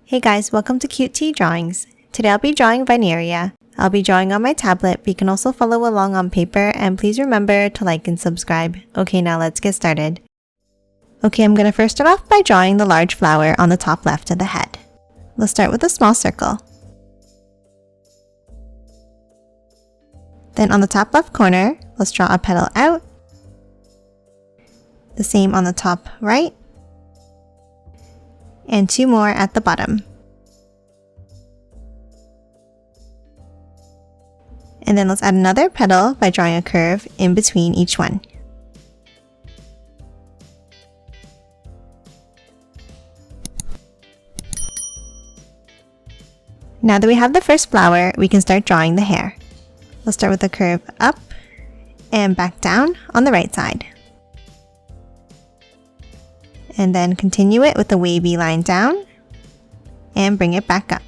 Hey guys, welcome to Cute Tea Drawings. Today I'll be drawing Vineria. I'll be drawing on my tablet, but you can also follow along on paper, and please remember to like and subscribe. Okay, now let's get started. Okay, I'm going to first start off by drawing the large flower on the top left of the head. Let's start with a small circle. Then on the top left corner, let's draw a petal out. The same on the top right. And two more at the bottom. And then let's add another petal by drawing a curve in between each one. Now that we have the first flower, we can start drawing the hair. Let's start with a curve up and back down on the right side. And then continue it with a wavy line down and bring it back up.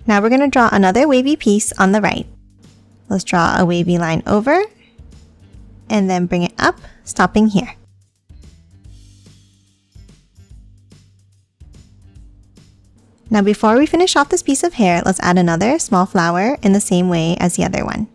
Now we're going to draw another wavy piece on the right. Let's draw a wavy line over and then bring it up, stopping here. Now before we finish off this piece of hair, let's add another small flower in the same way as the other one.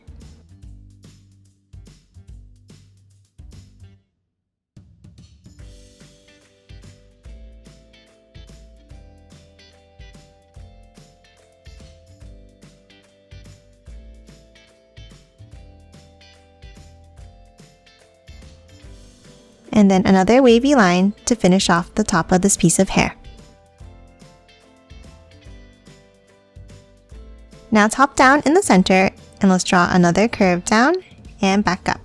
And then another wavy line to finish off the top of this piece of hair. Now top down in the center, and let's draw another curve down and back up.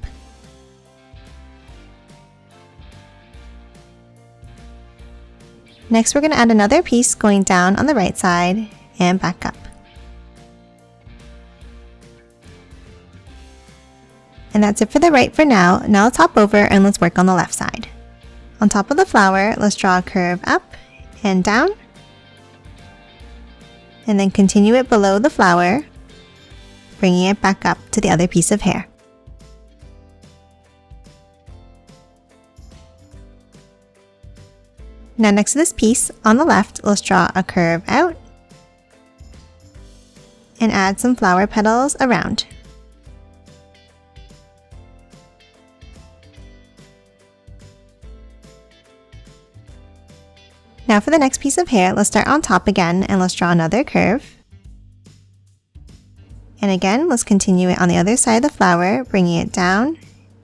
Next we're going to add another piece going down on the right side and back up. And that's it for the right for now. Now let's hop over and let's work on the left side. On top of the flower, let's draw a curve up and down. And then continue it below the flower, bringing it back up to the other piece of hair. Now next to this piece, on the left, let's draw a curve out and add some flower petals around. Now for the next piece of hair, let's start on top again and let's draw another curve. And again, let's continue it on the other side of the flower, bringing it down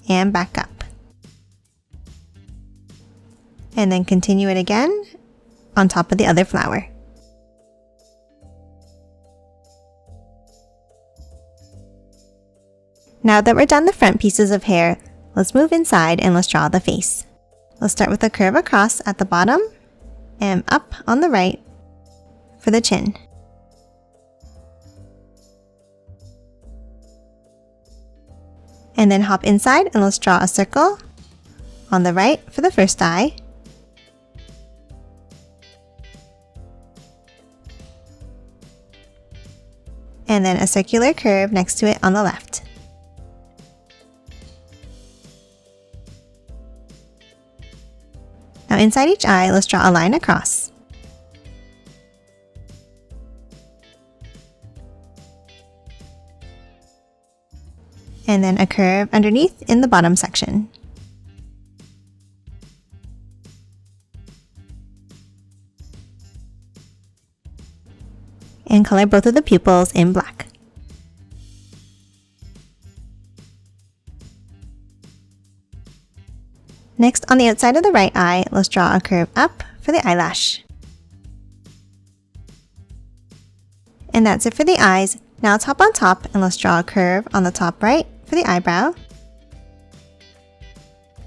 and back up. And then continue it again on top of the other flower. Now that we're done the front pieces of hair, let's move inside and let's draw the face. Let's start with a curve across at the bottom and up on the right for the chin. And then hop inside and let's draw a circle on the right for the first eye. And then a circular curve next to it on the left. Now inside each eye, let's draw a line across. And then a curve underneath in the bottom section. And color both of the pupils in black. Next, on the outside of the right eye, let's draw a curve up for the eyelash. And that's it for the eyes. Now let's hop on top and let's draw a curve on the top right for the eyebrow.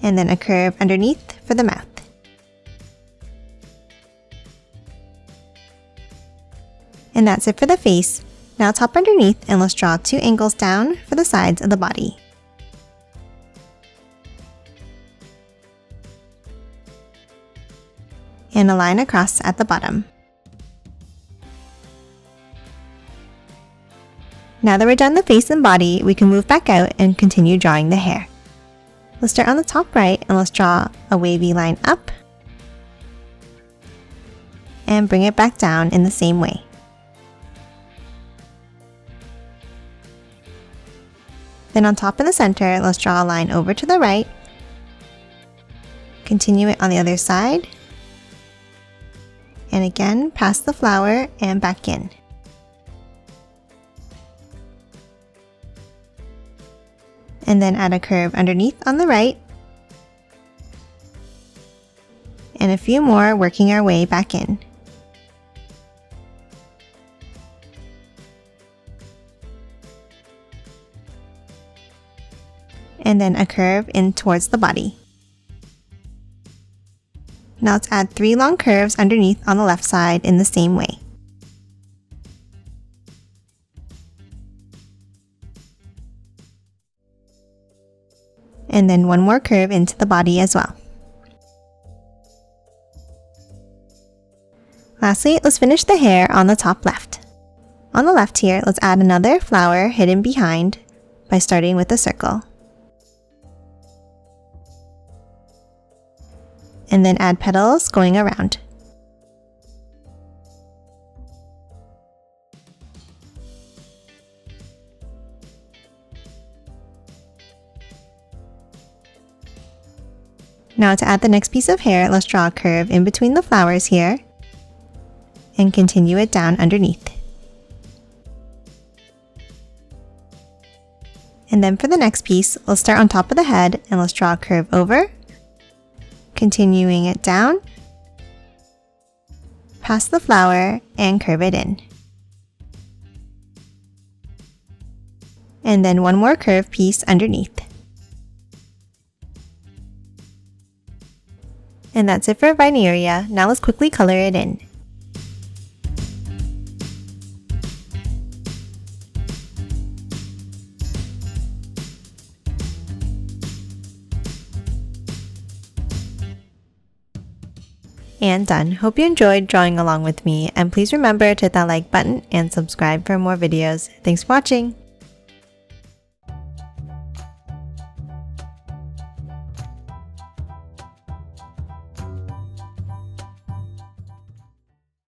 And then a curve underneath for the mouth. And that's it for the face. Now let's hop underneath and let's draw two angles down for the sides of the body. And a line across at the bottom. Now that we're done the face and body, we can move back out and continue drawing the hair. Let's start on the top right and let's draw a wavy line up and bring it back down in the same way. Then on top in the center, let's draw a line over to the right, continue it on the other side, and again past the flower and back in. And then add a curve underneath on the right, and a few more working our way back in. And then a curve in towards the body. Now let's add 3 long curves underneath on the left side in the same way. And then 1 more curve into the body as well. Lastly, let's finish the hair on the top left. On the left here, let's add another flower hidden behind by starting with a circle. And then add petals going around. Now to add the next piece of hair, let's draw a curve in between the flowers here and continue it down underneath. And then for the next piece, let's start on top of the head and let's draw a curve over, continuing it down, past the flower and curve it in. And then 1 more curve piece underneath. And that's it for Vineria. Now let's quickly color it in. And done. Hope you enjoyed drawing along with me, and please remember to hit that like button and subscribe for more videos. Thanks for watching!